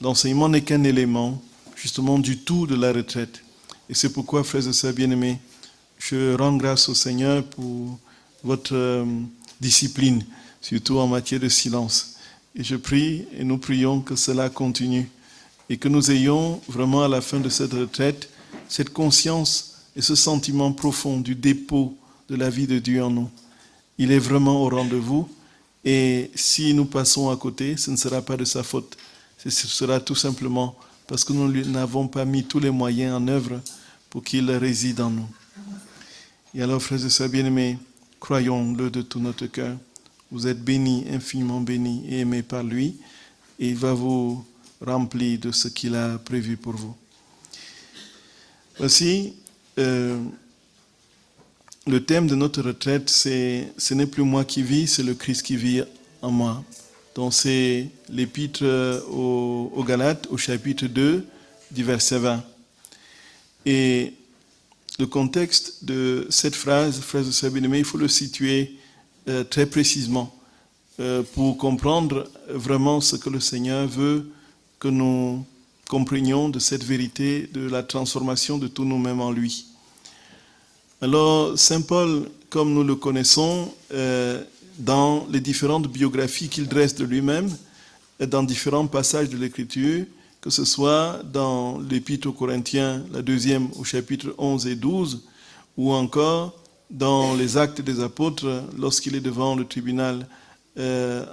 l'enseignement n'est qu'un élément, justement, du tout de la retraite. Et c'est pourquoi, frères et sœurs bien-aimés, je rends grâce au Seigneur pour votre discipline, surtout en matière de silence. Et je prie, et nous prions que cela continue, et que nous ayons vraiment à la fin de cette retraite, cette conscience et ce sentiment profond du dépôt de la vie de Dieu en nous. Il est vraiment au rendez-vous, et si nous passons à côté, ce ne sera pas de sa faute. Ce sera tout simplement parce que nous n'avons pas mis tous les moyens en œuvre pour qu'il réside en nous. Et alors, frères et sœurs bien-aimés, croyons-le de tout notre cœur. Vous êtes bénis, infiniment bénis et aimés par lui, et il va vous remplir de ce qu'il a prévu pour vous. Voici, le thème de notre retraite, ce n'est plus moi qui vis, c'est le Christ qui vit en moi. Donc c'est l'épître aux Galates, au chapitre 2, du verset 20. Et le contexte de cette phrase, frères et sœurs bien-aimés, il faut le situer très précisément pour comprendre vraiment ce que le Seigneur veut que nous comprenions de cette vérité, de la transformation de tous nous-mêmes en lui. Alors, Saint Paul, comme nous le connaissons, dans les différentes biographies qu'il dresse de lui-même, dans différents passages de l'Écriture, que ce soit dans l'Épître aux Corinthiens, la deuxième au chapitre 11 et 12, ou encore dans les Actes des Apôtres, lorsqu'il est devant le tribunal,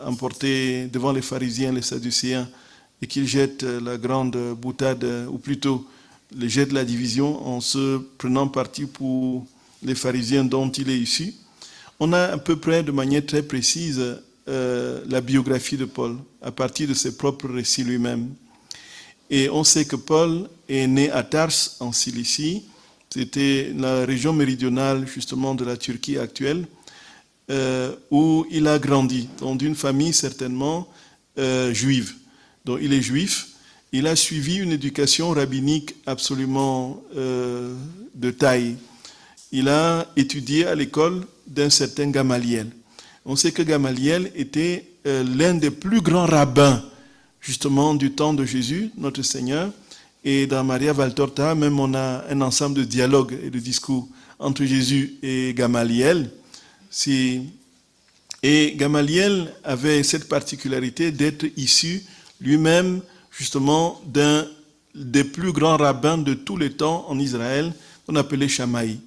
emporté devant les pharisiens, les sadducéens, et qu'il jette la grande boutade, ou plutôt le jette la division en se prenant parti pour les pharisiens dont il est issu. On a à peu près de manière très précise la biographie de Paul, à partir de ses propres récits lui-même. Et on sait que Paul est né à Tars, en Cilicie. C'était la région méridionale, justement, de la Turquie actuelle, où il a grandi, dans une famille certainement juive. Donc il est juif. Il a suivi une éducation rabbinique absolument de taille. Il a étudié à l'école d'un certain Gamaliel. On sait que Gamaliel était l'un des plus grands rabbins, justement, du temps de Jésus, notre Seigneur. Et dans Maria Valtorta, même on a un ensemble de dialogues et de discours entre Jésus et Gamaliel. Et Gamaliel avait cette particularité d'être issu lui-même, justement, d'un des plus grands rabbins de tous les temps en Israël, qu'on appelait Shamaï.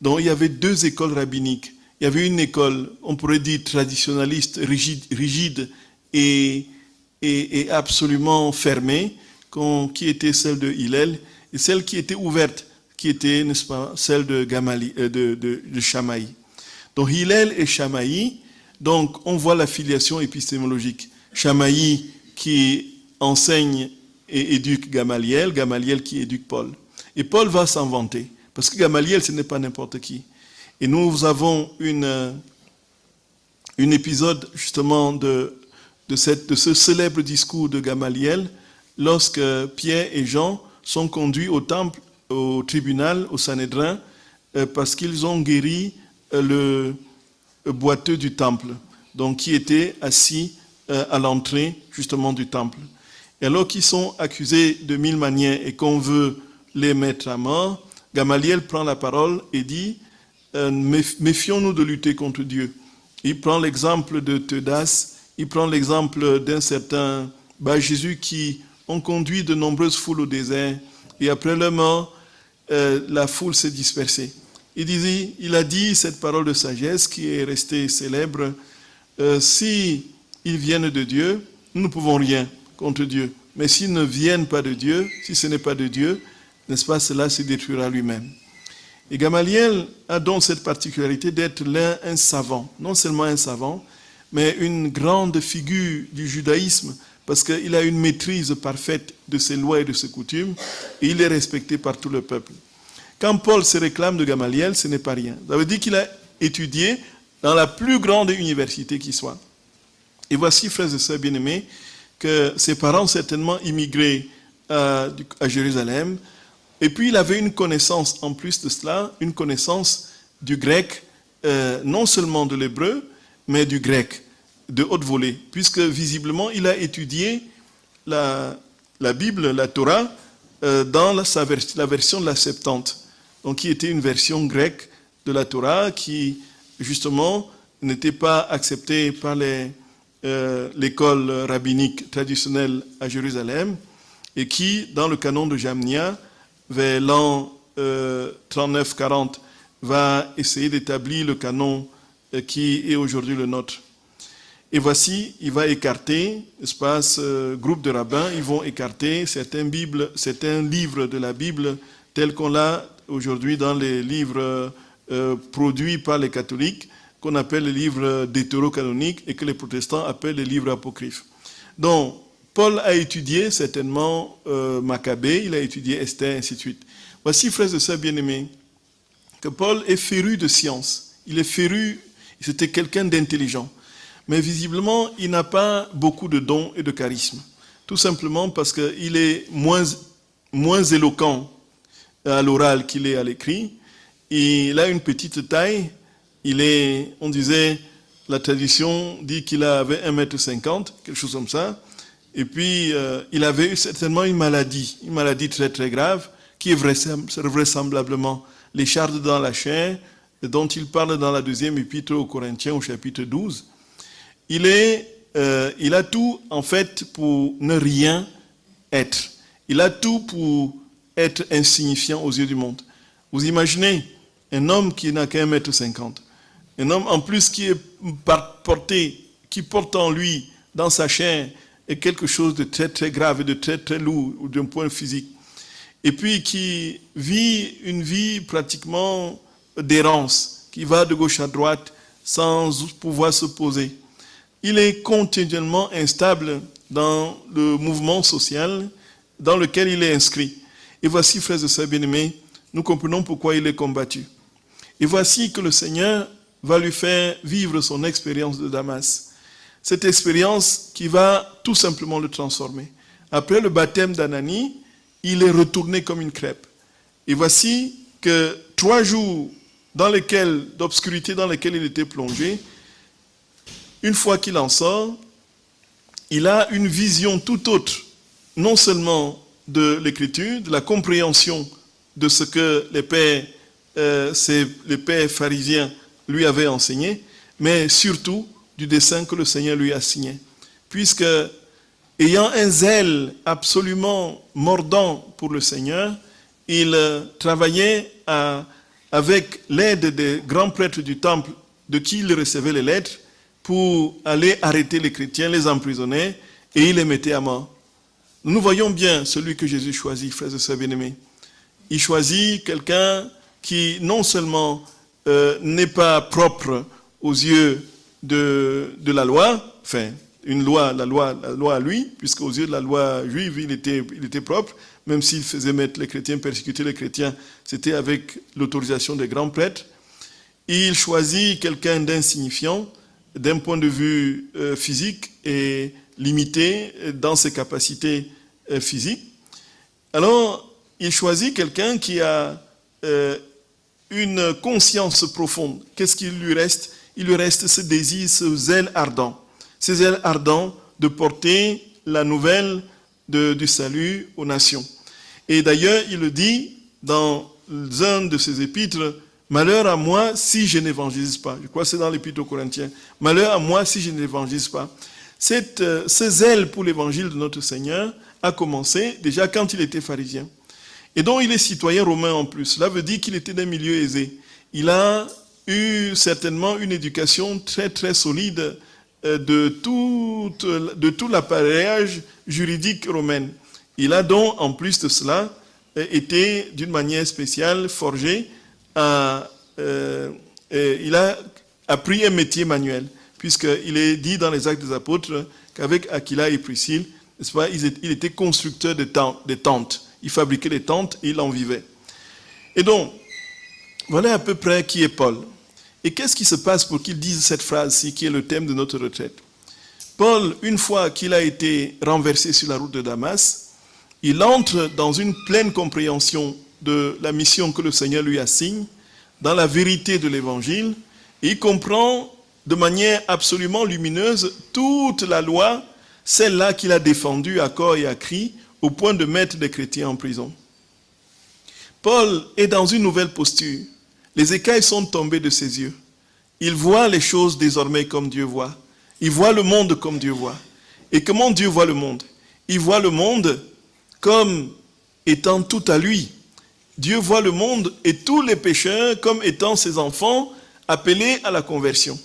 Donc il y avait deux écoles rabbiniques. Il y avait une école, on pourrait dire traditionnaliste, rigide et absolument fermée, qui était celle de Hillel, et celle qui était ouverte, qui était, n'est-ce pas, celle de Shamaï. Donc Hillel et Shamaï, donc on voit la filiation épistémologique. Shamaï qui enseigne et éduque Gamaliel, Gamaliel qui éduque Paul. Et Paul va s'en vanter, parce que Gamaliel, ce n'est pas n'importe qui. Et nous avons un épisode justement de ce célèbre discours de Gamaliel, lorsque Pierre et Jean sont conduits au temple, au tribunal, au Sanhédrin, parce qu'ils ont guéri le boiteux du temple, donc qui était assis à l'entrée justement du temple. Et alors qu'ils sont accusés de mille manières et qu'on veut les mettre à mort, Gamaliel prend la parole et dit méfions-nous de lutter contre Dieu. Il prend l'exemple de Teudas, il prend l'exemple d'un certain Jésus qui ont conduit de nombreuses foules au désert, et après leur mort, la foule s'est dispersée. Il a dit cette parole de sagesse qui est restée célèbre, si ils viennent de Dieu, nous ne pouvons rien contre Dieu. Mais s'ils ne viennent pas de Dieu, si ce n'est pas de Dieu, n'est-ce pas, cela se détruira lui-même. Et Gamaliel a donc cette particularité d'être un savant, non seulement un savant, mais une grande figure du judaïsme, parce qu'il a une maîtrise parfaite de ses lois et de ses coutumes, et il est respecté par tout le peuple. Quand Paul se réclame de Gamaliel, ce n'est pas rien. Ça veut dire qu'il a étudié dans la plus grande université qui soit. Et voici, frères et sœurs bien-aimés, que ses parents certainement immigrés à Jérusalem, et puis il avait une connaissance, en plus de cela, une connaissance du grec, non seulement de l'hébreu, mais du grec, de haute volée, puisque visiblement il a étudié la Bible, la Torah, dans la version de la Septante, donc qui était une version grecque de la Torah qui, justement, n'était pas acceptée par l'école rabbinique traditionnelle à Jérusalem et qui, dans le canon de Jamnia, vers l'an 39-40, va essayer d'établir le canon qui est aujourd'hui le nôtre. Et voici, il va écarter, n'est-ce pas, ce groupe de rabbins, ils vont écarter certains livres de la Bible tels qu'on l'a aujourd'hui dans les livres produits par les catholiques, qu'on appelle les livres deutérocanoniques et que les protestants appellent les livres apocryphes. Donc, Paul a étudié certainement Maccabée, il a étudié Esther, ainsi de suite. Voici, frères et sœurs bien-aimés, que Paul est féru de science. Il est féru, c'était quelqu'un d'intelligent. Mais visiblement, il n'a pas beaucoup de dons et de charisme. Tout simplement parce qu'il est moins éloquent à l'oral qu'il est à l'écrit. Il a une petite taille. On disait, la tradition dit qu'il avait 1,50 m, quelque chose comme ça. Et puis, il avait eu certainement une maladie très très grave, qui est vraisemblablement l'écharde dans la chair, dont il parle dans la deuxième épître aux Corinthiens au chapitre 12. Il a tout, en fait, pour ne rien être. Il a tout pour être insignifiant aux yeux du monde. Vous imaginez un homme qui n'a qu'un 1,50 m, un homme en plus qui porte en lui, dans sa chair, quelque chose de très très grave et de très très lourd d'un point physique. Et puis qui vit une vie pratiquement d'errance, qui va de gauche à droite sans pouvoir se poser. Il est continuellement instable dans le mouvement social dans lequel il est inscrit. Et voici, frères et sœurs bien-aimés, nous comprenons pourquoi il est combattu. Et voici que le Seigneur va lui faire vivre son expérience de Damas. Cette expérience qui va tout simplement le transformer. Après le baptême d'Ananie, il est retourné comme une crêpe. Et voici que 3 jours d'obscurité dans lesquels il était plongé, une fois qu'il en sort, il a une vision tout autre, non seulement de l'écriture, de la compréhension de ce que les pères pharisiens lui avaient enseigné, mais surtout du dessein que le Seigneur lui a signé. Puisque, ayant un zèle absolument mordant pour le Seigneur, il travaillait avec l'aide des grands prêtres du temple de qui il recevait les lettres pour aller arrêter les chrétiens, les emprisonner et il les mettait à mort. Nous voyons bien celui que Jésus choisit, frères et sœurs bien-aimés. Il choisit quelqu'un qui non seulement n'est pas propre aux yeux de la loi, enfin, la loi à lui, puisque aux yeux de la loi juive, il était propre, même s'il faisait mettre les chrétiens, persécuter les chrétiens, c'était avec l'autorisation des grands prêtres. Il choisit quelqu'un d'insignifiant, d'un point de vue physique et limité dans ses capacités physiques. Alors, il choisit quelqu'un qui a une conscience profonde. Qu'est-ce qu'il lui reste? Il lui reste ce désir, ce zèle ardent. Ce zèle ardent de porter la nouvelle du salut aux nations. Et d'ailleurs, il le dit dans un de ses épîtres, « Malheur à moi si je n'évangélise pas ». Je crois que c'est dans l'épître aux Corinthiens. « Malheur à moi si je n'évangélise pas ». Ce zèle pour l'évangile de notre Seigneur a commencé déjà quand il était pharisien. Et donc il est citoyen romain en plus. Cela veut dire qu'il était d'un milieu aisé. Il a eu certainement une éducation très très solide de tout l'appareillage juridique romain. Il a donc en plus de cela été d'une manière spéciale forgé il a appris un métier manuel, puisqu'il est dit dans les Actes des Apôtres qu'avec Aquila et Priscille, n'est-ce pas, il était constructeur de tentes. Il fabriquait des tentes et il en vivait. Et donc, voilà à peu près qui est Paul. Et qu'est-ce qui se passe pour qu'il dise cette phrase-ci, qui est le thème de notre retraite? Paul, une fois qu'il a été renversé sur la route de Damas, il entre dans une pleine compréhension de la mission que le Seigneur lui assigne, dans la vérité de l'Évangile, et il comprend de manière absolument lumineuse toute la loi, celle-là qu'il a défendue à corps et à cri au point de mettre des chrétiens en prison. Paul est dans une nouvelle posture. Les écailles sont tombées de ses yeux. Il voit les choses désormais comme Dieu voit. Il voit le monde comme Dieu voit. Et comment Dieu voit le monde? Il voit le monde comme étant tout à lui. Dieu voit le monde et tous les pécheurs comme étant ses enfants appelés à la conversion.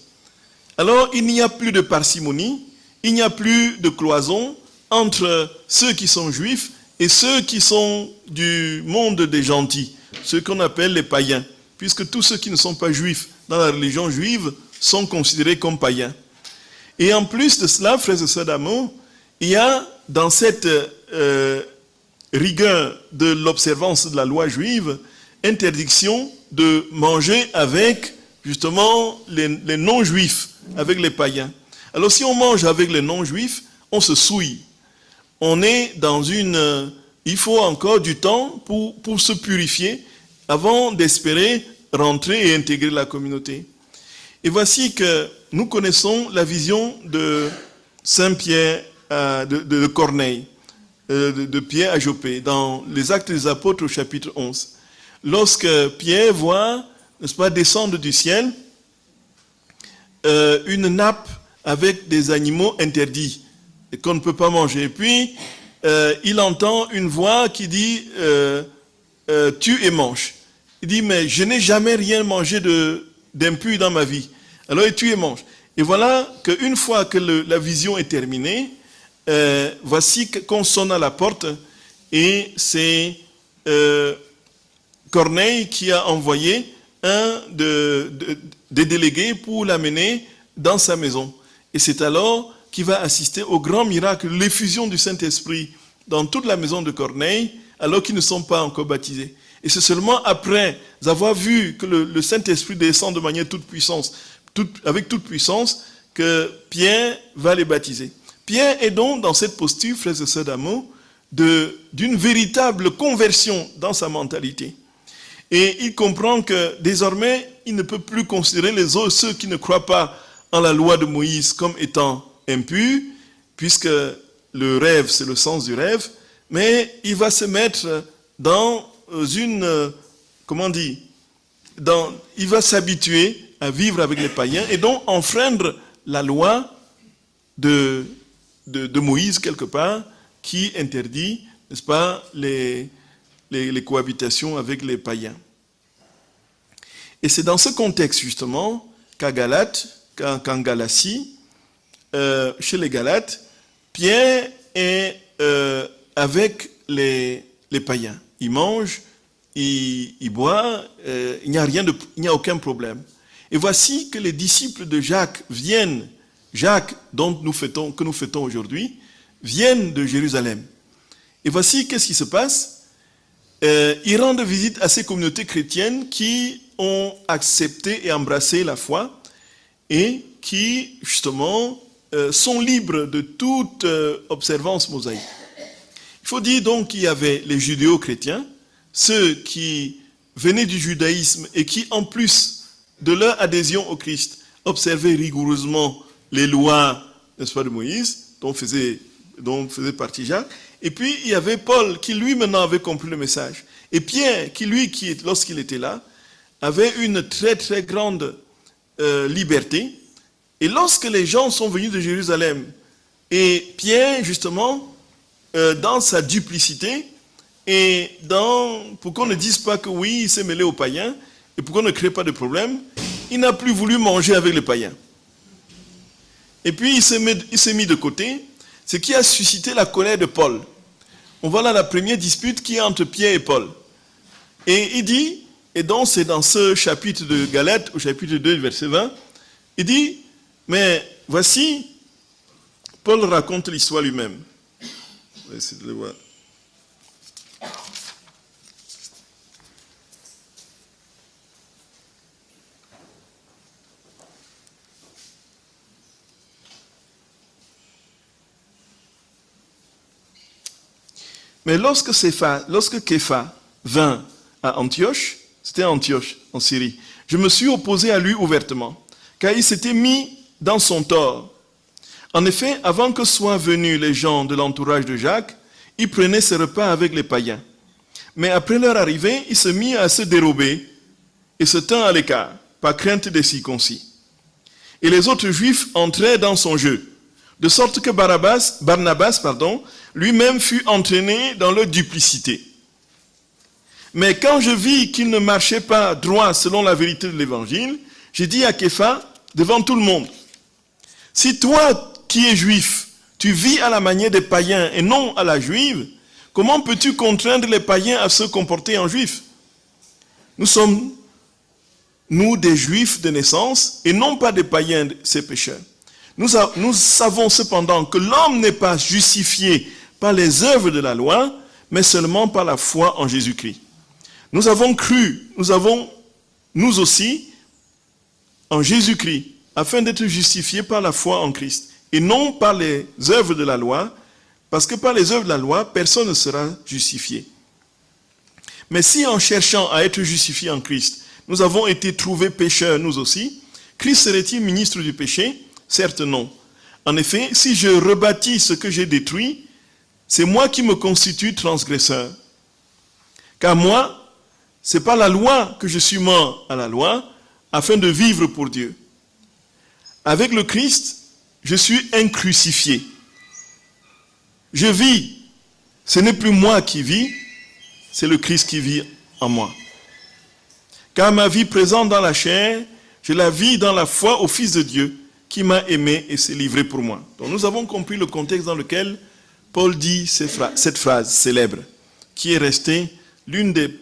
Alors il n'y a plus de parcimonie, il n'y a plus de cloison entre ceux qui sont juifs et ceux qui sont du monde des gentils, ceux qu'on appelle les païens, puisque tous ceux qui ne sont pas juifs dans la religion juive sont considérés comme païens. Et en plus de cela, frères et sœurs d'amour, il y a dans cette rigueur de l'observance de la loi juive, interdiction de manger avec justement les non-juifs, avec les païens. Alors si on mange avec les non-juifs, on se souille. On est dans une... il faut encore du temps pour se purifier avant d'espérer rentrer et intégrer la communauté. Et voici que nous connaissons la vision de Saint Pierre, de Corneille, de Pierre à Joppé, dans les Actes des Apôtres au chapitre 11. Lorsque Pierre voit, n'est-ce pas, descendre du ciel une nappe avec des animaux interdits et qu'on ne peut pas manger. Et puis, il entend une voix qui dit tue et mange. Il dit, mais je n'ai jamais rien mangé d'impur dans ma vie. Alors il tue et mange. Et voilà qu'une fois que la vision est terminée, voici qu'on sonne à la porte et c'est Corneille qui a envoyé un des délégués pour l'amener dans sa maison. Et c'est alors qu'il va assister au grand miracle, l'effusion du Saint-Esprit dans toute la maison de Corneille, alors qu'ils ne sont pas encore baptisés. Et c'est seulement après avoir vu que le Saint-Esprit descend de manière avec toute puissance, que Pierre va les baptiser. Pierre est donc dans cette posture, frères et sœurs d'amour, d'une véritable conversion dans sa mentalité. Et il comprend que désormais, il ne peut plus considérer les autres, ceux qui ne croient pas en la loi de Moïse comme étant impurs, puisque le rêve, c'est le sens du rêve, mais il va se mettre dans une, il va s'habituer à vivre avec les païens et donc enfreindre la loi de Moïse quelque part qui interdit, n'est-ce pas, les cohabitations avec les païens. Et c'est dans ce contexte justement qu'en Galatie, chez les Galates, Pierre est avec les païens. Il mange, il boit, il n'y a aucun problème. Et voici que les disciples de Jacques viennent, Jacques que nous fêtons aujourd'hui, viennent de Jérusalem. Et voici qu'est-ce qui se passe. Ils rendent visite à ces communautés chrétiennes qui ont accepté et embrassé la foi et qui, justement, sont libres de toute observance mosaïque. Il faut dire donc qu'il y avait les judéo-chrétiens, ceux qui venaient du judaïsme et qui, en plus de leur adhésion au Christ, observaient rigoureusement les lois, n'est-ce pas, de Moïse, dont faisait partie Jacques. Et puis, il y avait Paul, qui lui, maintenant, avait compris le message. Et Pierre, lorsqu'il était là, avait une très, très grande liberté. Et lorsque les gens sont venus de Jérusalem, et Pierre, justement, dans sa duplicité, et pour qu'on ne dise pas que oui, il s'est mêlé aux païens, et pour qu'on ne crée pas de problème, il n'a plus voulu manger avec les païens. Et puis il s'est mis de côté, ce qui a suscité la colère de Paul. On voit là la première dispute qui est entre Pierre et Paul. Et il dit, et donc c'est dans ce chapitre de Galates, au chapitre 2, verset 20, il dit, mais voici, Paul raconte l'histoire lui-même. On va essayer de le voir. Mais lorsque Képha vint à Antioche, c'était à Antioche, en Syrie, je me suis opposé à lui ouvertement, car il s'était mis dans son tort. En effet, avant que soient venus les gens de l'entourage de Jacques, il prenait ses repas avec les païens. Mais après leur arrivée, il se mit à se dérober et se tint à l'écart, par crainte des circoncis. Et les autres Juifs entraient dans son jeu, de sorte que Barnabas, lui-même fut entraîné dans leur duplicité. Mais quand je vis qu'il ne marchait pas droit selon la vérité de l'évangile, j'ai dit à Képha, devant tout le monde, si toi qui es juif, tu vis à la manière des païens et non à la juive, comment peux-tu contraindre les païens à se comporter en juifs? Nous sommes, nous, des juifs de naissance et non pas des païens, ces pécheurs. Nous savons cependant que l'homme n'est pas justifié par les œuvres de la loi, mais seulement par la foi en Jésus-Christ. Nous avons cru, nous aussi, en Jésus-Christ, afin d'être justifiés par la foi en Christ, et non par les œuvres de la loi, parce que par les œuvres de la loi, personne ne sera justifié. Mais si en cherchant à être justifiés en Christ, nous avons été trouvés pécheurs nous aussi, Christ serait-il ministre du péché? Certes non. En effet, si je rebâtis ce que j'ai détruit, c'est moi qui me constitue transgresseur. Car moi, c'est pas la loi que je suis mort à la loi, afin de vivre pour Dieu. Avec le Christ, je suis un crucifié. Je vis, ce n'est plus moi qui vis, c'est le Christ qui vit en moi. Car ma vie présente dans la chair, je la vis dans la foi au Fils de Dieu, qui m'a aimé et s'est livré pour moi. Donc nous avons compris le contexte dans lequel Paul dit cette phrase célèbre, qui est restée l'une des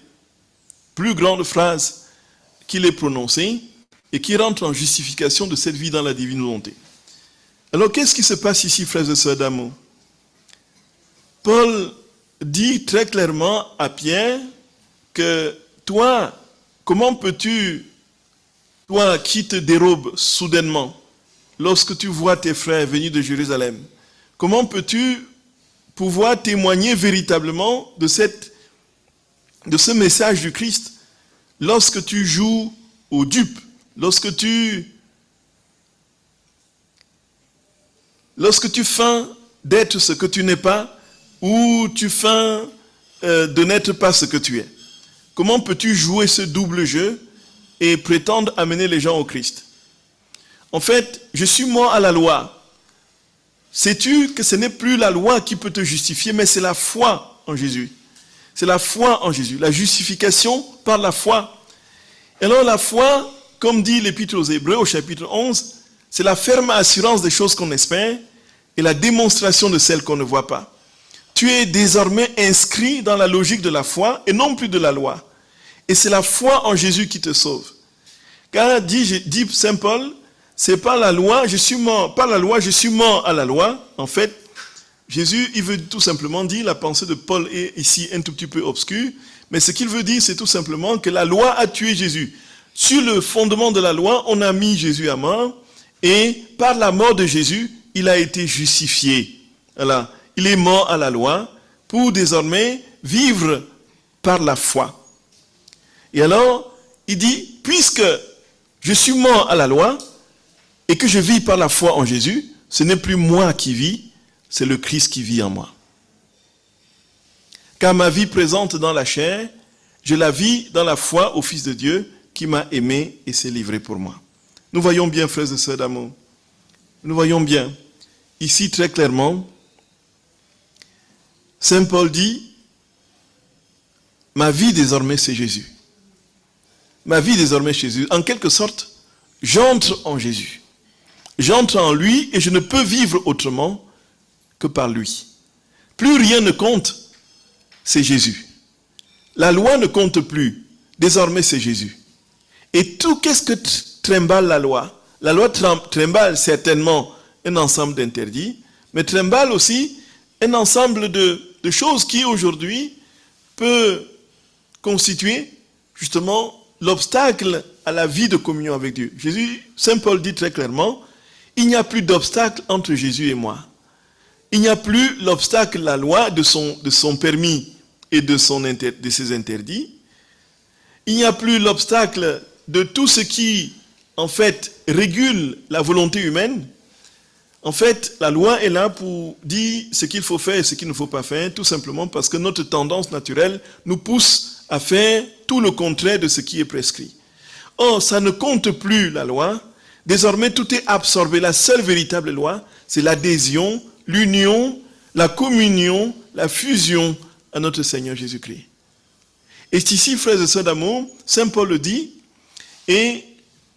plus grandes phrases qu'il ait prononcées et qui rentre en justification de cette vie dans la divine volonté. Alors qu'est-ce qui se passe ici, frères et sœurs d'amour? Paul dit très clairement à Pierre que toi, comment peux-tu, toi qui te dérobes soudainement, lorsque tu vois tes frères venus de Jérusalem, comment peux-tu pouvoir témoigner véritablement de ce message du Christ lorsque tu joues aux dupes, lorsque tu feins d'être ce que tu n'es pas, ou tu feins de n'être pas ce que tu es? Comment peux-tu jouer ce double jeu et prétendre amener les gens au Christ? En fait, je suis mort à la loi. Sais-tu que ce n'est plus la loi qui peut te justifier, mais c'est la foi en Jésus. C'est la foi en Jésus, la justification par la foi. Et alors la foi, comme dit l'Épître aux Hébreux au chapitre 11, c'est la ferme assurance des choses qu'on espère et la démonstration de celles qu'on ne voit pas. Tu es désormais inscrit dans la logique de la foi et non plus de la loi. Et c'est la foi en Jésus qui te sauve. Car dit Saint Paul, c'est pas la loi, je suis mort, pas la loi, je suis mort à la loi. En fait, Jésus, il veut tout simplement dire, la pensée de Paul est ici un tout petit peu obscure, mais ce qu'il veut dire, c'est tout simplement que la loi a tué Jésus. Sur le fondement de la loi, on a mis Jésus à mort, et par la mort de Jésus, il a été justifié. Voilà. Il est mort à la loi pour désormais vivre par la foi. Et alors, il dit, puisque je suis mort à la loi et que je vis par la foi en Jésus, ce n'est plus moi qui vis, c'est le Christ qui vit en moi. Car ma vie présente dans la chair, je la vis dans la foi au Fils de Dieu qui m'a aimé et s'est livré pour moi. Nous voyons bien, frères et sœurs d'amour, nous voyons bien, ici très clairement, Saint Paul dit, ma vie désormais c'est Jésus. Ma vie désormais c'est Jésus. En quelque sorte, j'entre en Jésus. J'entre en lui et je ne peux vivre autrement que par lui. Plus rien ne compte, c'est Jésus. La loi ne compte plus. Désormais c'est Jésus. Et tout, qu'est-ce que trimballe la loi? La loi trimballe certainement un ensemble d'interdits, mais trimballe aussi un ensemble de choses qui aujourd'hui peut constituer justement l'obstacle à la vie de communion avec Dieu. Saint Paul dit très clairement, il n'y a plus d'obstacle entre Jésus et moi. Il n'y a plus l'obstacle, la loi de son permis et de ses interdits. Il n'y a plus l'obstacle de tout ce qui, en fait, régule la volonté humaine. En fait, la loi est là pour dire ce qu'il faut faire et ce qu'il ne faut pas faire, tout simplement parce que notre tendance naturelle nous pousse à faire tout le contraire de ce qui est prescrit. Or, ça ne compte plus la loi. Désormais, tout est absorbé. La seule véritable loi, c'est l'adhésion, l'union, la communion, la fusion à notre Seigneur Jésus-Christ. Et ici, frères et sœurs d'amour, Saint Paul le dit, et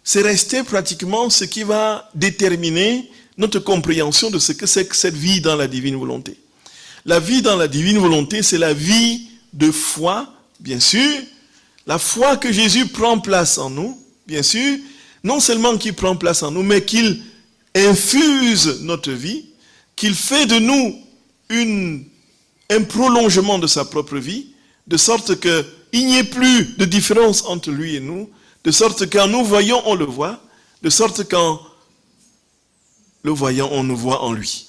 c'est resté pratiquement ce qui va déterminer notre compréhension de ce que c'est que cette vie dans la divine volonté. La vie dans la divine volonté, c'est la vie de foi, bien sûr, la foi que Jésus prend place en nous, bien sûr, non seulement qu'il prend place en nous, mais qu'il infuse notre vie, qu'il fait de nous un prolongement de sa propre vie, de sorte qu'il n'y ait plus de différence entre lui et nous, de sorte qu'en nous voyons, on le voit, de sorte qu'en le voyant, on nous voit en lui.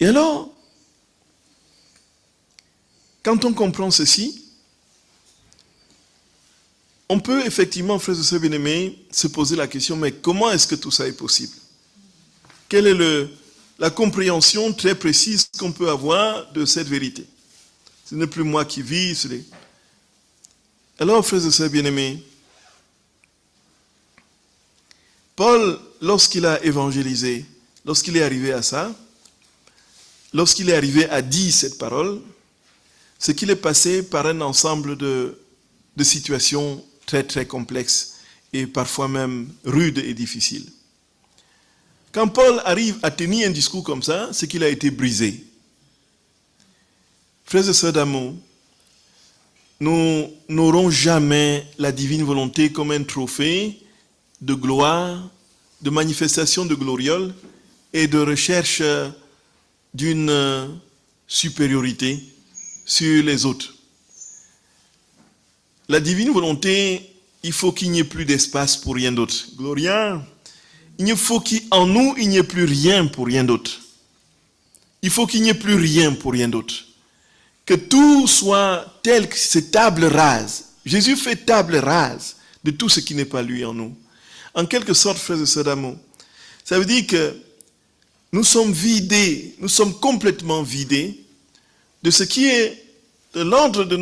Et alors, quand on comprend ceci, on peut effectivement, frères et sœurs bien-aimés, se poser la question, mais comment est-ce que tout ça est possible? Quelle est la compréhension très précise qu'on peut avoir de cette vérité? Ce n'est plus moi qui vis. Alors, frères et sœurs bien-aimés, Paul, lorsqu'il a évangélisé, lorsqu'il est arrivé à ça, lorsqu'il est arrivé à dire cette parole, c'est qu'il est passé par un ensemble de situations très très complexes et parfois même rudes et difficiles. Quand Paul arrive à tenir un discours comme ça, c'est qu'il a été brisé. Frères et sœurs d'amour, nous n'aurons jamais la divine volonté comme un trophée de gloire, de manifestation de gloriole et de recherche d'une supériorité sur les autres. La divine volonté, il faut qu'il n'y ait plus d'espace pour rien d'autre. Gloria, il faut qu'en nous, il n'y ait plus rien pour rien d'autre. Il faut qu'il n'y ait plus rien pour rien d'autre. Que tout soit tel que c'est table rase. Jésus fait table rase de tout ce qui n'est pas lui en nous. En quelque sorte, frères et sœurs d'amour, ça veut dire que nous sommes vidés, nous sommes complètement vidés de ce qui est de l'ordre de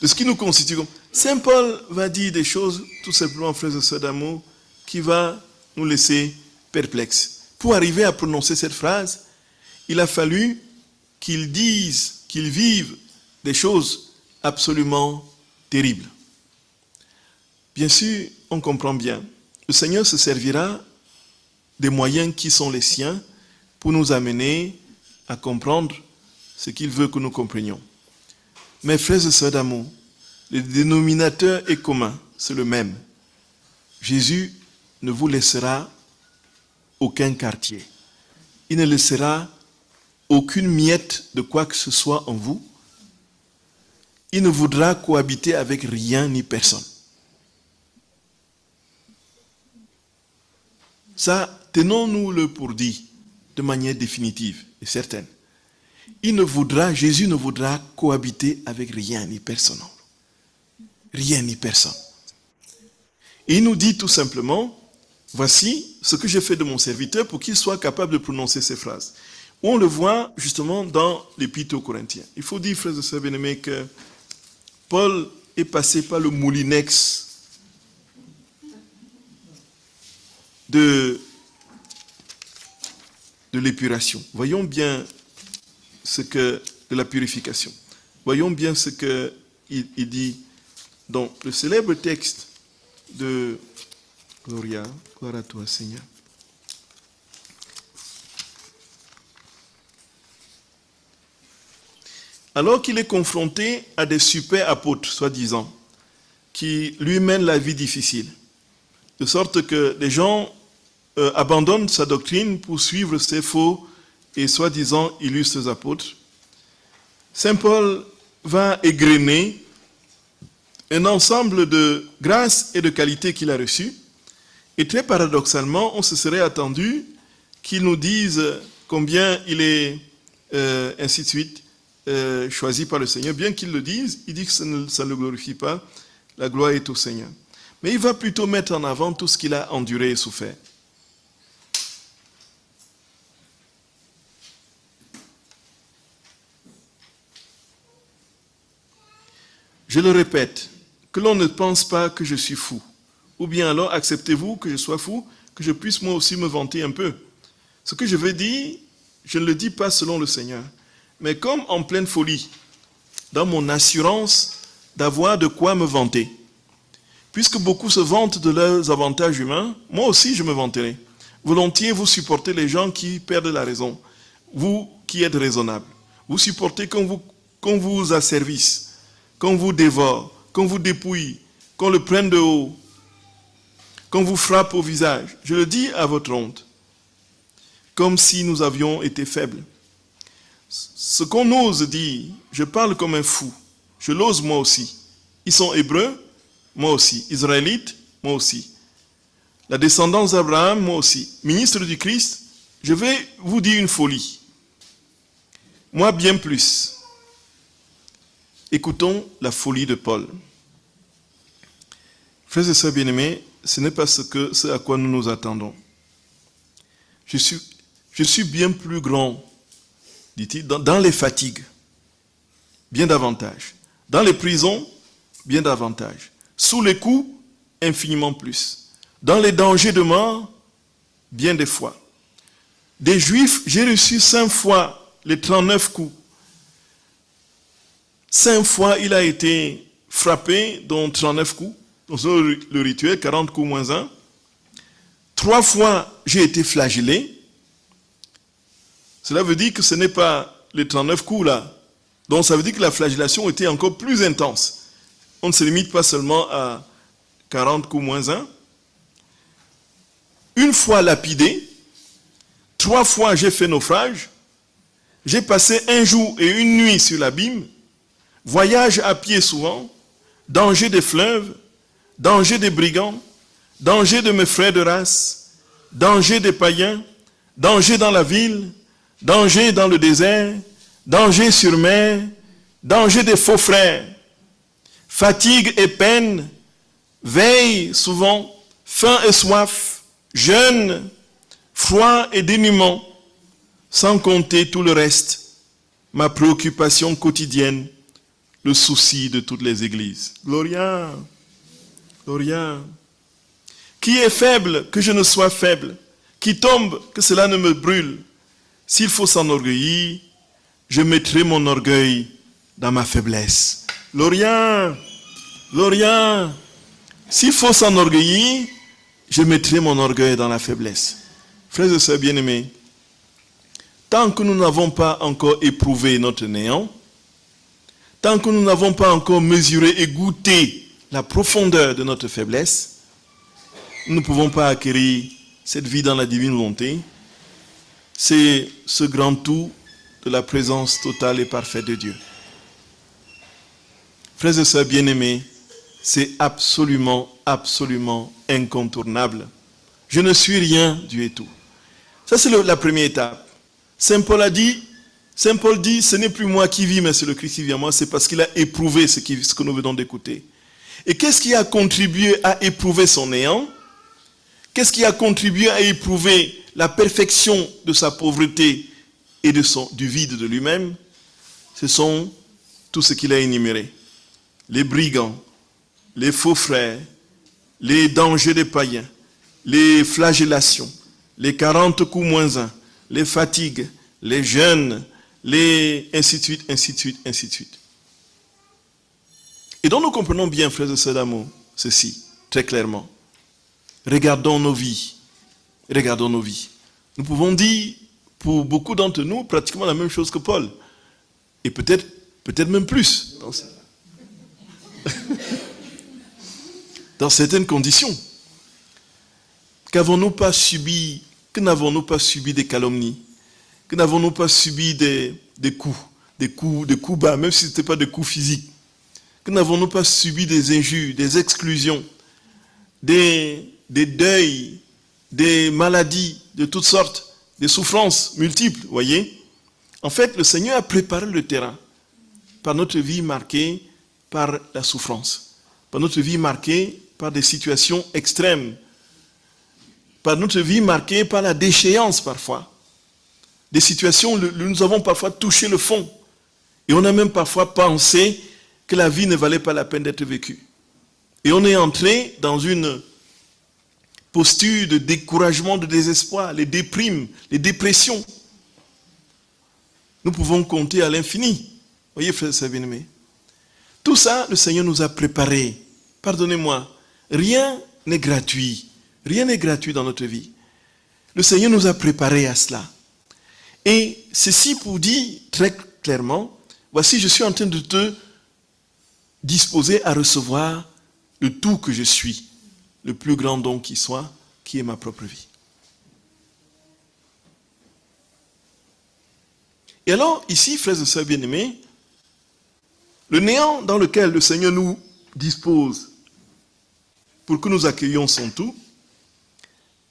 ce qui nous constitue. Saint Paul va dire des choses, tout simplement, frères et sœurs d'amour, qui va nous laisser perplexes. Pour arriver à prononcer cette phrase, il a fallu qu'il dise, qu'il vive des choses absolument terribles. Bien sûr, on comprend bien. Le Seigneur se servira des moyens qui sont les siens pour nous amener à comprendre ce qu'il veut que nous comprenions. Mes frères et sœurs d'amour, le dénominateur est commun, c'est le même. Jésus ne vous laissera aucun quartier. Il ne laissera aucune miette de quoi que ce soit en vous. Il ne voudra cohabiter avec rien ni personne. Ça, tenons-nous-le pour dit de manière définitive et certaine. Jésus ne voudra cohabiter avec rien ni personne. Rien ni personne. Et il nous dit tout simplement, voici ce que j'ai fait de mon serviteur pour qu'il soit capable de prononcer ces phrases. On le voit justement dans l'Épître aux Corinthiens. Il faut dire, frères et sœurs bien-aimés, que Paul est passé par le moulinex de l'épuration. Voyons bien de la purification. Voyons bien ce qu'il dit dans le célèbre texte de Gloria, gloire à toi Seigneur. Alors qu'il est confronté à des super apôtres, soi-disant, qui lui mènent la vie difficile, de sorte que les gens abandonnent sa doctrine pour suivre ces faux et soi-disant illustres apôtres, Saint Paul va égrener un ensemble de grâces et de qualités qu'il a reçues, et très paradoxalement, on se serait attendu qu'il nous dise combien il est, ainsi de suite, choisi par le Seigneur, bien qu'il le dise, il dit que ça ne le glorifie pas, la gloire est au Seigneur. Mais il va plutôt mettre en avant tout ce qu'il a enduré et souffert. Je le répète, que l'on ne pense pas que je suis fou. Ou bien alors, acceptez-vous que je sois fou, que je puisse moi aussi me vanter un peu. Ce que je veux dire, je ne le dis pas selon le Seigneur, mais comme en pleine folie, dans mon assurance d'avoir de quoi me vanter. Puisque beaucoup se vantent de leurs avantages humains, moi aussi je me vanterai. Volontiers, vous supportez les gens qui perdent la raison. Vous qui êtes raisonnables. Vous supportez qu'on vous asservisse, qu'on vous dévore, qu'on vous dépouille, qu'on le prenne de haut, qu'on vous frappe au visage. Je le dis à votre honte, comme si nous avions été faibles. Ce qu'on ose dire, je parle comme un fou, je l'ose moi aussi. Ils sont hébreux, moi aussi. Israélites, moi aussi. La descendance d'Abraham, moi aussi. Ministre du Christ, je vais vous dire une folie. Moi, bien plus. Écoutons la folie de Paul. Frères et sœurs bien-aimés, ce n'est pas ce à quoi nous nous attendons. Je suis bien plus grand, dit-il, dans les fatigues, bien davantage. Dans les prisons, bien davantage. Sous les coups, infiniment plus. Dans les dangers de mort, bien des fois. Des Juifs, j'ai reçu 5 fois les 39 coups. 5 fois, il a été frappé, dont 39 coups. Donc, le rituel, 40 coups moins 1. 3 fois, j'ai été flagellé. Cela veut dire que ce n'est pas les 39 coups là. Donc, ça veut dire que la flagellation était encore plus intense. On ne se limite pas seulement à 40 coups moins 1. Une fois lapidé. 3 fois, j'ai fait naufrage. J'ai passé 1 jour et 1 nuit sur l'abîme. Voyage à pied souvent, danger des fleuves, danger des brigands, danger de mes frères de race, danger des païens, danger dans la ville, danger dans le désert, danger sur mer, danger des faux frères, fatigue et peine, veille souvent, faim et soif, jeûne, froid et dénuement, sans compter tout le reste, ma préoccupation quotidienne, le souci de toutes les églises. Gloria, Gloria. Qui est faible, que je ne sois faible. Qui tombe, que cela ne me brûle. S'il faut s'enorgueillir, je mettrai mon orgueil dans ma faiblesse. Gloria, Gloria. S'il faut s'enorgueillir, je mettrai mon orgueil dans la faiblesse. Frères et sœurs bien-aimés, tant que nous n'avons pas encore éprouvé notre néant, tant que nous n'avons pas encore mesuré et goûté la profondeur de notre faiblesse, nous ne pouvons pas acquérir cette vie dans la divine volonté. C'est ce grand tout de la présence totale et parfaite de Dieu. Frères et sœurs bien-aimés, c'est absolument, absolument incontournable. Je ne suis rien, Dieu est tout. Ça, c'est la première étape. Saint Paul dit, ce n'est plus moi qui vis, mais c'est le Christ qui vit en moi. C'est parce qu'il a éprouvé ce que nous venons d'écouter. Et qu'est-ce qui a contribué à éprouver son néant? Qu'est-ce qui a contribué à éprouver la perfection de sa pauvreté et du vide de lui-même? Ce sont tout ce qu'il a énuméré. Les brigands, les faux frères, les dangers des païens, les flagellations, les 40 coups moins 1, les fatigues, les jeûnes, les ainsi de suite, ainsi de suite, ainsi de suite. Et donc nous comprenons bien, frères et sœurs d'amour, ceci, très clairement. Regardons nos vies. Regardons nos vies. Nous pouvons dire, pour beaucoup d'entre nous, pratiquement la même chose que Paul. Et peut-être même plus. Dans certaines conditions. Qu'avons-nous pas subi, que n'avons-nous pas subi des calomnies? Que n'avons-nous pas subi des coups bas, même si ce n'était pas des coups physiques? Que n'avons-nous pas subi des injures, des exclusions, des deuils, des maladies de toutes sortes, des souffrances multiples, voyez? En fait, le Seigneur a préparé le terrain. par notre vie marquée par la souffrance, par notre vie marquée par des situations extrêmes, par notre vie marquée par la déchéance parfois. Des situations où nous avons parfois touché le fond. Et on a même parfois pensé que la vie ne valait pas la peine d'être vécue. Et on est entré dans une posture de découragement, de désespoir, les déprimes, les dépressions. Nous pouvons compter à l'infini. Voyez, frères et sœurs bien-aimés. Tout ça, le Seigneur nous a préparé. Pardonnez-moi, rien n'est gratuit. Rien n'est gratuit dans notre vie. Le Seigneur nous a préparés à cela. Et ceci pour dire très clairement, voici, je suis en train de te disposer à recevoir le tout que je suis, le plus grand don qui soit, qui est ma propre vie. Et alors, ici, frères et sœurs bien-aimés, le néant dans lequel le Seigneur nous dispose pour que nous accueillions son tout,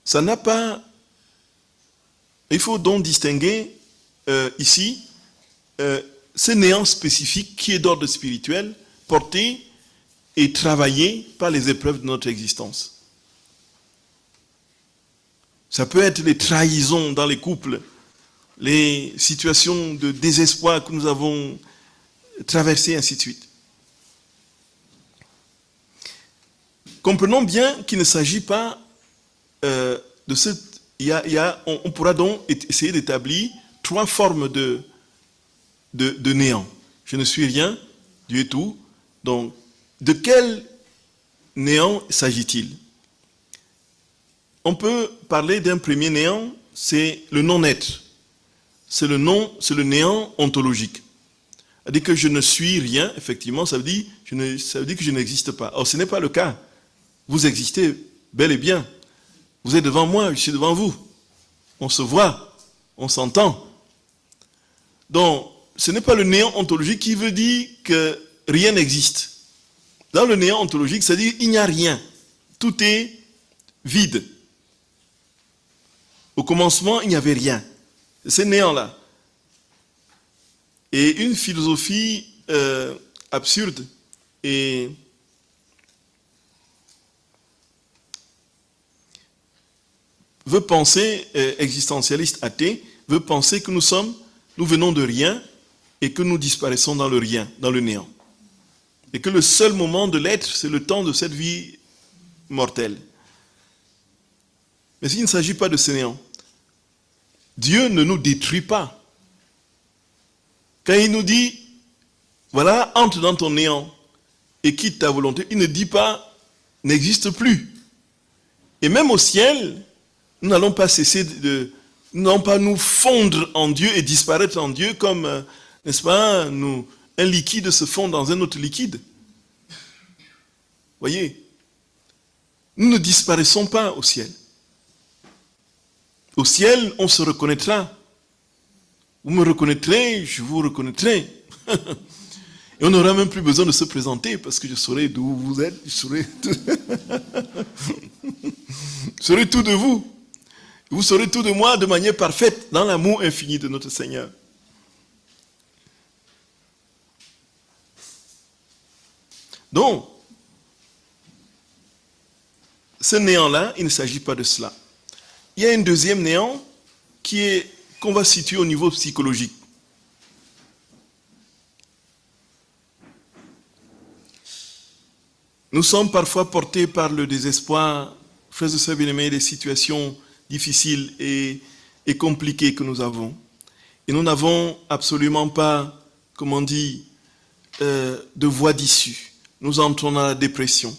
ça n'a pas... Il faut donc distinguer ici ce néant spécifique qui est d'ordre spirituel, porté et travaillé par les épreuves de notre existence. Ça peut être les trahisons dans les couples, les situations de désespoir que nous avons traversées, ainsi de suite. Comprenons bien qu'il ne s'agit pas de ce... on pourra donc essayer d'établir 3 formes de néant. Je ne suis rien, Dieu est tout. Donc, de quel néant s'agit-il? On peut parler d'un premier néant, c'est le non-être. C'est le néant ontologique. C'est-à-dire que je ne suis rien, effectivement, ça veut dire que je n'existe pas. Or, ce n'est pas le cas. Vous existez bel et bien. Vous êtes devant moi, je suis devant vous. On se voit, on s'entend. Donc, ce n'est pas le néant ontologique qui veut dire que rien n'existe. Dans le néant ontologique, c'est-à-dire qu'il n'y a rien. Tout est vide. Au commencement, il n'y avait rien. C'est ce néant-là. Et une philosophie absurde et veut penser, existentialiste athée, veut penser que nous venons de rien et que nous disparaissons dans le rien, dans le néant. Et que le seul moment de l'être, c'est le temps de cette vie mortelle. Mais il ne s'agit pas de ce néant. Dieu ne nous détruit pas. Quand il nous dit, voilà, entre dans ton néant et quitte ta volonté, il ne dit pas, n'existe plus. Et même au ciel, nous n'allons pas cesser nous n'allons pas nous fondre en Dieu et disparaître en Dieu comme, n'est-ce pas, un liquide se fond dans un autre liquide. Voyez, nous ne disparaissons pas au ciel. Au ciel, on se reconnaîtra. Vous me reconnaîtrez, je vous reconnaîtrai. Et on n'aura même plus besoin de se présenter parce que je saurai d'où vous êtes, je saurai tout de vous. Vous saurez tout de moi de manière parfaite dans l'amour infini de notre Seigneur. Donc, ce néant-là, il ne s'agit pas de cela. Il y a un deuxième néant qu'on va situer au niveau psychologique. Nous sommes parfois portés par le désespoir, frères et sœurs bien-aimés, des situations difficiles et compliquées que nous avons. Et nous n'avons absolument pas, comment dire, de voie d'issue. Nous entrons dans la dépression.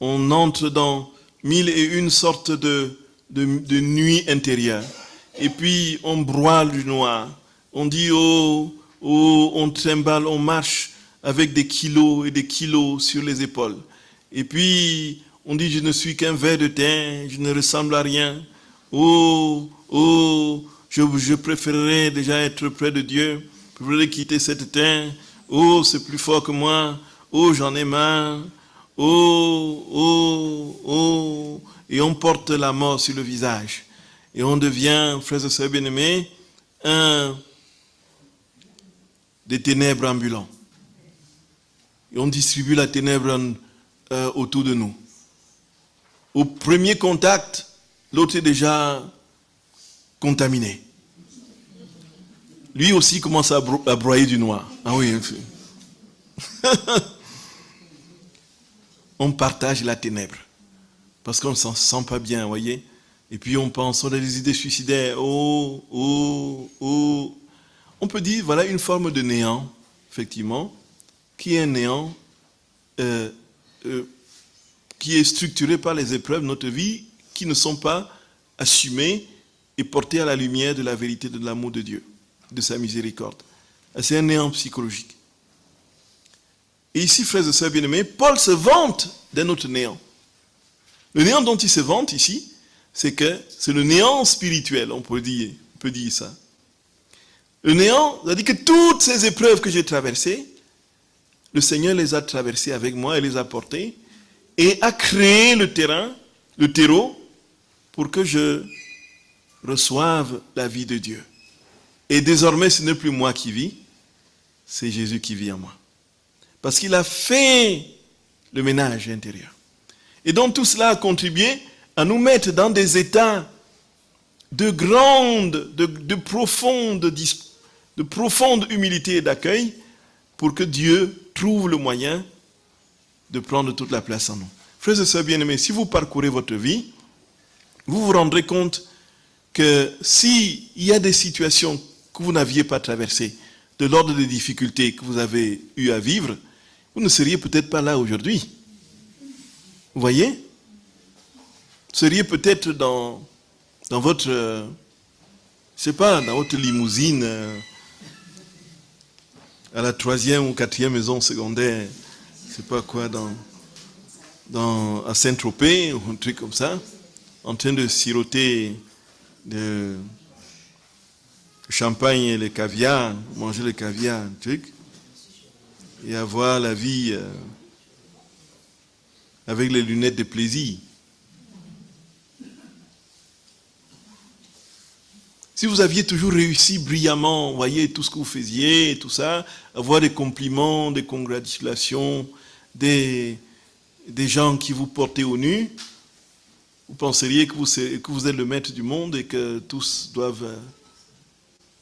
On entre dans 1001 sortes de nuit intérieure. Et puis on broie du noir. On dit, oh, on trimballe, on marche avec des kilos et des kilos sur les épaules. Et puis on dit, je ne suis qu'un ver de terre, je ne ressemble à rien. Oh, je préférerais déjà être près de Dieu. Je préférerais quitter cette terre. Oh, c'est plus fort que moi. Oh, j'en ai marre. Oh. Et on porte la mort sur le visage. Et on devient, frères et sœurs bien-aimés, des ténèbres ambulants. et on distribue la ténèbre autour de nous. Au premier contact, l'autre est déjà contaminé. Lui aussi commence à broyer du noir. Ah oui. On partage la ténèbre. Parce qu'on ne s'en sent pas bien, vous voyez. Et puis on pense, on a des idées suicidaires. Oh. On peut dire, voilà une forme de néant, effectivement, qui est un néant qui est structuré par les épreuves de notre vie, qui ne sont pas assumées et portées à la lumière de la vérité de l'amour de Dieu, de sa miséricorde. C'est un néant psychologique. Et ici, frères et sœurs bien-aimés, Paul se vante d'un autre néant. Le néant dont il se vante ici, c'est que c'est le néant spirituel, on peut dire ça. Le néant, c'est-à-dire que toutes ces épreuves que j'ai traversées, le Seigneur les a traversées avec moi et les a portées et a créé le terrain, le terreau, pour que je reçoive la vie de Dieu. Et désormais, ce n'est plus moi qui vis, c'est Jésus qui vit en moi. Parce qu'il a fait le ménage intérieur. Et donc tout cela a contribué à nous mettre dans des états de profonde humilité et d'accueil pour que Dieu trouve le moyen de prendre toute la place en nous. Frères et sœurs bien-aimés, si vous parcourez votre vie, vous vous rendrez compte que s'il y a des situations que vous n'aviez pas traversées, de l'ordre des difficultés que vous avez eu à vivre, vous ne seriez peut-être pas là aujourd'hui. Vous voyez? Vous seriez peut-être dans votre, je sais pas, dans votre limousine, à la 3e ou 4e maison secondaire, je sais pas quoi, à Saint-Tropez, ou un truc comme ça, en train de siroter le champagne et le caviar, manger le caviar, un truc, et avoir la vie avec les lunettes de plaisir. Si vous aviez toujours réussi brillamment, vous voyez tout ce que vous faisiez, tout ça, avoir des compliments, des congratulations, des gens qui vous portaient au nu, vous penseriez que vous êtes le maître du monde et que tous doivent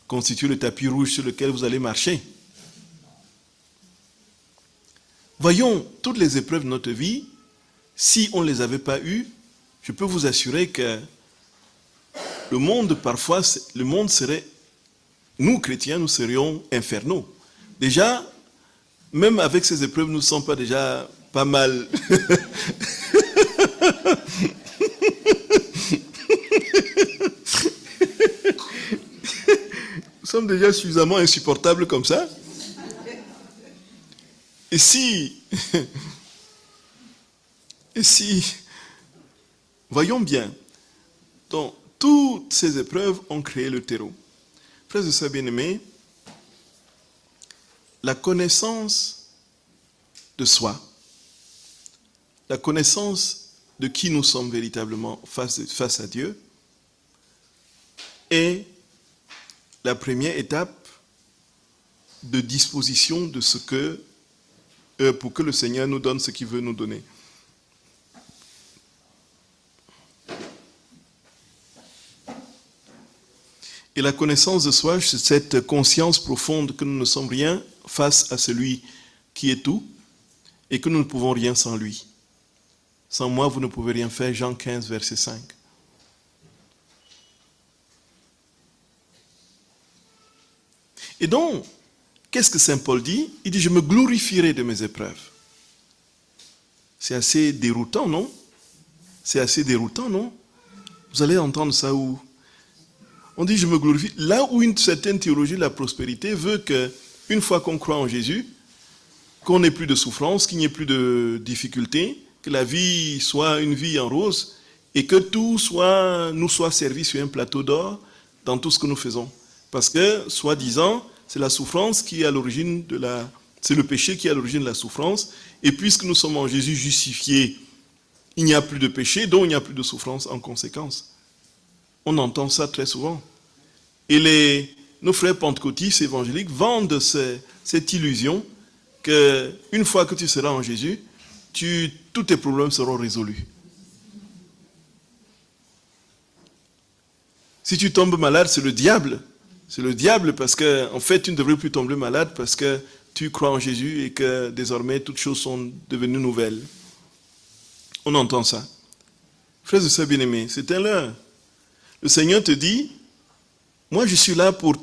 constituer le tapis rouge sur lequel vous allez marcher. Voyons, toutes les épreuves de notre vie, si on ne les avait pas eues, je peux vous assurer que le monde, parfois, le monde serait, nous chrétiens, nous serions infernaux. Déjà, même avec ces épreuves, nous ne sommes pas déjà pas mal. Nous sommes déjà suffisamment insupportables comme ça. Et si, voyons bien, donc, toutes ces épreuves ont créé le terreau. Frères et sœurs bien-aimés, la connaissance de soi, la connaissance de qui nous sommes véritablement face à Dieu, est la première étape de disposition de ce que, pour que le Seigneur nous donne ce qu'il veut nous donner. Et la connaissance de soi, c'est cette conscience profonde que nous ne sommes rien face à celui qui est tout et que nous ne pouvons rien sans lui. Sans moi, vous ne pouvez rien faire. Jean 15, verset 5. Et donc, qu'est-ce que Saint Paul dit? Il dit, je me glorifierai de mes épreuves. C'est assez déroutant, non? C'est assez déroutant, non? Vous allez entendre ça où? On dit, je me glorifie. Là où une certaine théologie de la prospérité veut qu'une fois qu'on croit en Jésus, qu'on n'ait plus de souffrance, qu'il n'y ait plus de difficultés, que la vie soit une vie en rose, et que tout nous soit servi sur un plateau d'or dans tout ce que nous faisons. Parce que, soi-disant, c'est la souffrance qui est à l'origine c'est le péché qui est à l'origine de la souffrance, et puisque nous sommes en Jésus justifiés, il n'y a plus de péché, donc il n'y a plus de souffrance en conséquence. On entend ça très souvent. Et nos frères pentecôtistes évangéliques vendent cette illusion qu'une fois que tu seras en Jésus, tous tes problèmes seront résolus. Si tu tombes malade, c'est le diable. C'est le diable parce que, en fait, tu ne devrais plus tomber malade parce que tu crois en Jésus et que désormais toutes choses sont devenues nouvelles. On entend ça. Frères et sœurs bien-aimés, c'est un leurre. Le Seigneur te dit, moi je suis là pour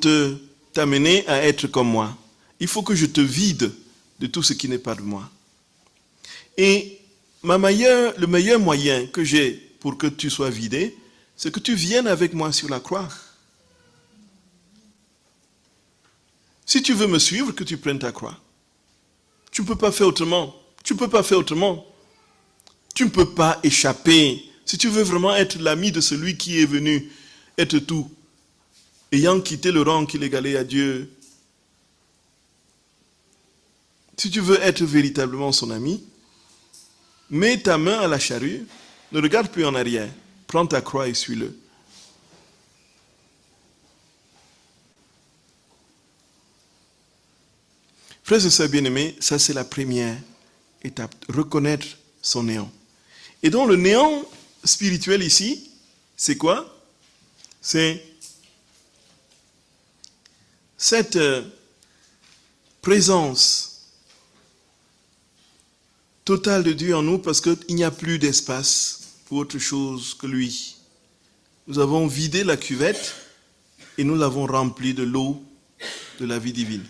t'amener à être comme moi. Il faut que je te vide de tout ce qui n'est pas de moi. Et le meilleur moyen que j'ai pour que tu sois vidé, c'est que tu viennes avec moi sur la croix. Si tu veux me suivre, que tu prennes ta croix. Tu ne peux pas faire autrement. Tu ne peux pas faire autrement. Tu ne peux pas échapper. Si tu veux vraiment être l'ami de celui qui est venu être tout, ayant quitté le rang qu'il égalait à Dieu, si tu veux être véritablement son ami, mets ta main à la charrue, ne regarde plus en arrière, prends ta croix et suis-le. Frères et sœurs bien-aimés, ça c'est la première étape, reconnaître son néant. Et donc le néant spirituel ici, c'est quoi? C'est cette présence totale de Dieu en nous parce qu'il n'y a plus d'espace pour autre chose que lui. Nous avons vidé la cuvette et nous l'avons remplie de l'eau de la vie divine.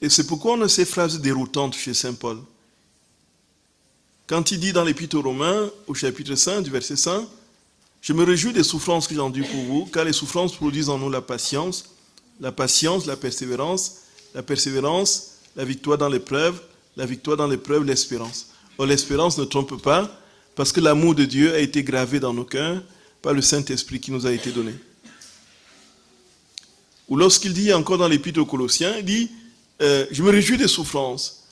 Et c'est pourquoi on a ces phrases déroutantes chez saint Paul. Quand il dit dans l'Épître aux Romains, au chapitre 5, du verset 5, « Je me réjouis des souffrances que j'endure pour vous, car les souffrances produisent en nous la patience, la persévérance, la victoire dans l'épreuve, l'espérance. » Or, l'espérance ne trompe pas, parce que l'amour de Dieu a été gravé dans nos cœurs par le Saint-Esprit qui nous a été donné. Ou lorsqu'il dit encore dans l'Épître aux Colossiens, il dit, je me réjouis des souffrances.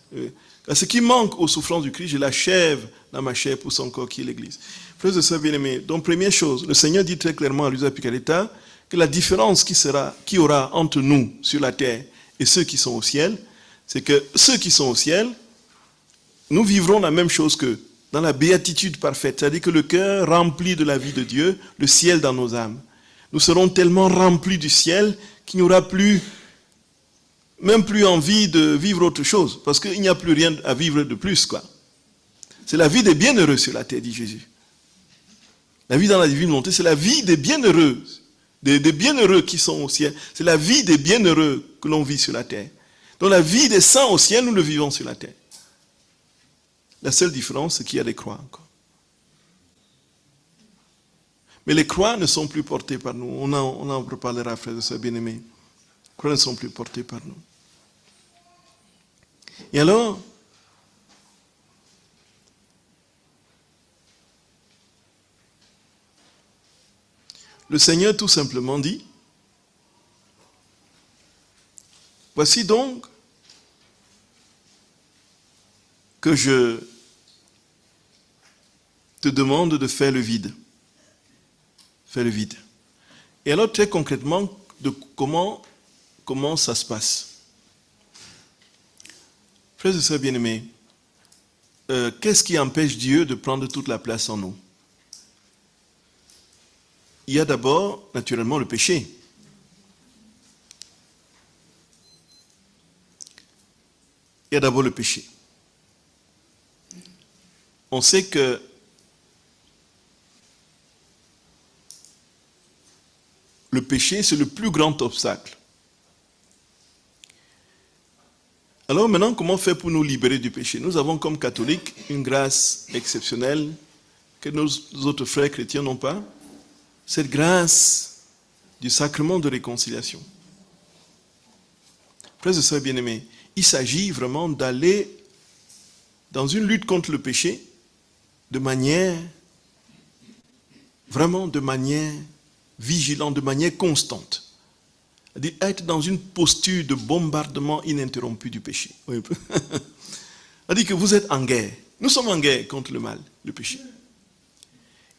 Car ce qui manque aux souffrances du Christ, je l'achève dans ma chair pour son corps qui est l'Église. Frères et sœurs bien-aimés, donc première chose, le Seigneur dit très clairement à Luisa Picaretta que la différence qui aura entre nous sur la terre et ceux qui sont au ciel, c'est que ceux qui sont au ciel, nous vivrons la même chose qu'eux, dans la béatitude parfaite, c'est-à-dire que le cœur rempli de la vie de Dieu, le ciel dans nos âmes. Nous serons tellement remplis du ciel qu'il n'y aura même plus envie de vivre autre chose, parce qu'il n'y a plus rien à vivre de plus, quoi. C'est la vie des bienheureux sur la terre, dit Jésus. La vie dans la divine volonté, c'est la vie des bienheureux, des bienheureux qui sont au ciel. C'est la vie des bienheureux que l'on vit sur la terre. Donc la vie des saints au ciel, nous le vivons sur la terre. La seule différence, c'est qu'il y a des croix encore. Mais les croix ne sont plus portées par nous. On en reparlera, frères et sœurs bien-aimés. Les croix ne sont plus portées par nous. Et alors, le Seigneur tout simplement dit, voici donc que je te demande de faire le vide. Faire le vide. Et alors très concrètement, comment ça se passe? Frères et sœurs bien-aimés, qu'est-ce qui empêche Dieu de prendre toute la place en nous? Il y a d'abord, naturellement, le péché. Il y a d'abord le péché. On sait que le péché, c'est le plus grand obstacle. Alors maintenant, comment faire pour nous libérer du péché? Nous avons comme catholiques une grâce exceptionnelle que nos autres frères chrétiens n'ont pas. Cette grâce du sacrement de réconciliation. Frères et sœurs bien-aimés, il s'agit vraiment d'aller dans une lutte contre le péché vraiment de manière vigilante, de manière constante. C'est-à-dire être dans une posture de bombardement ininterrompu du péché. C'est-à-dire que vous êtes en guerre. Nous sommes en guerre contre le mal, le péché.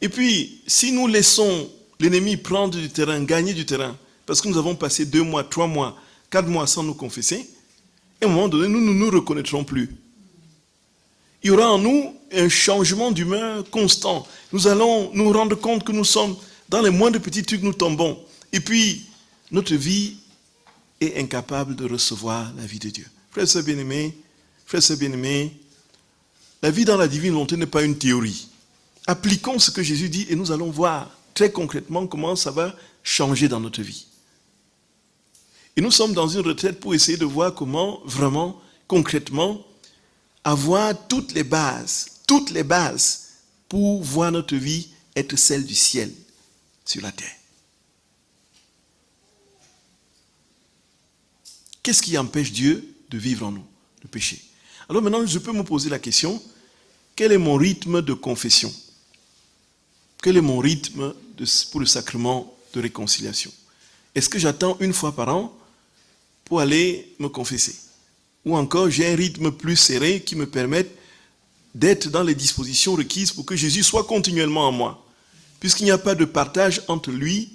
Et puis, si nous laissons l'ennemi prendre du terrain, gagner du terrain, parce que nous avons passé 2 mois, 3 mois, 4 mois sans nous confesser, et à un moment donné, nous ne nous reconnaîtrons plus. Il y aura en nous un changement d'humeur constant. Nous allons nous rendre compte que nous sommes, dans les moindres petits trucs, nous tombons. Et puis, notre vie est incapable de recevoir la vie de Dieu. Frères et sœurs bien-aimés, la vie dans la divine volonté n'est pas une théorie. Appliquons ce que Jésus dit et nous allons voir très concrètement comment ça va changer dans notre vie. Et nous sommes dans une retraite pour essayer de voir comment, vraiment, concrètement, avoir toutes les bases pour voir notre vie être celle du ciel sur la terre. Qu'est-ce qui empêche Dieu de vivre en nous? Le péché. Alors maintenant, je peux me poser la question, quel est mon rythme de confession? Quel est mon rythme pour le sacrement de réconciliation? Est-ce que j'attends 1 fois par an pour aller me confesser? Ou encore, j'ai un rythme plus serré qui me permette d'être dans les dispositions requises pour que Jésus soit continuellement en moi, puisqu'il n'y a pas de partage entre lui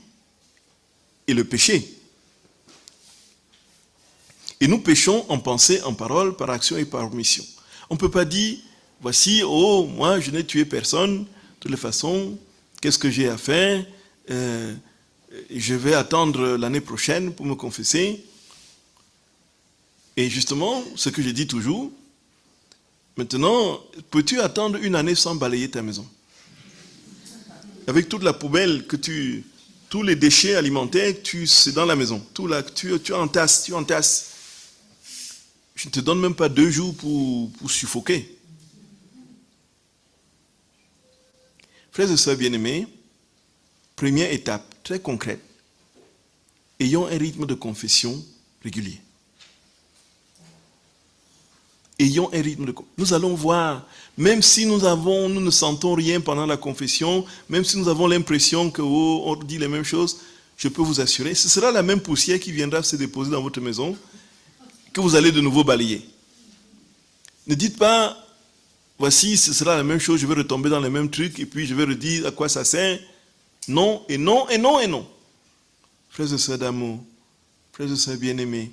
et le péché. Et nous péchons en pensée, en parole, par action et par omission. On ne peut pas dire, voici, oh, moi je n'ai tué personne, de toutes les façons, qu'est-ce que j'ai à faire? Je vais attendre l'année prochaine pour me confesser. Et justement, ce que je dis toujours, maintenant, peux-tu attendre 1 année sans balayer ta maison? Avec toute la poubelle tous les déchets alimentaires, c'est dans la maison. Tout là, tu entasses. Je ne te donne même pas 2 jours pour suffoquer. Frères et sœurs bien-aimés, première étape, très concrète, ayons un rythme de confession régulier. Ayons un rythme de confession. Nous allons voir, même si nous ne sentons rien pendant la confession, même si nous avons l'impression qu'on dit les mêmes choses, je peux vous assurer, ce sera la même poussière qui viendra se déposer dans votre maison, que vous allez de nouveau balayer. Ne dites pas, voici, ce sera la même chose, je vais retomber dans les mêmes trucs, et puis je vais redire à quoi ça sert. Non, et non, et non, et non. Frères et sœurs d'amour, frères et sœurs bien-aimés,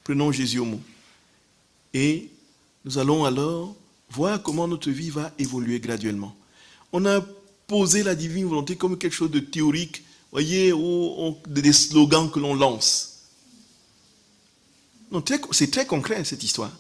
prenons Jésus au mot. Et nous allons alors voir comment notre vie va évoluer graduellement. On a posé la divine volonté comme quelque chose de théorique, voyez, des slogans que l'on lance. Non, c'est très concret cette histoire.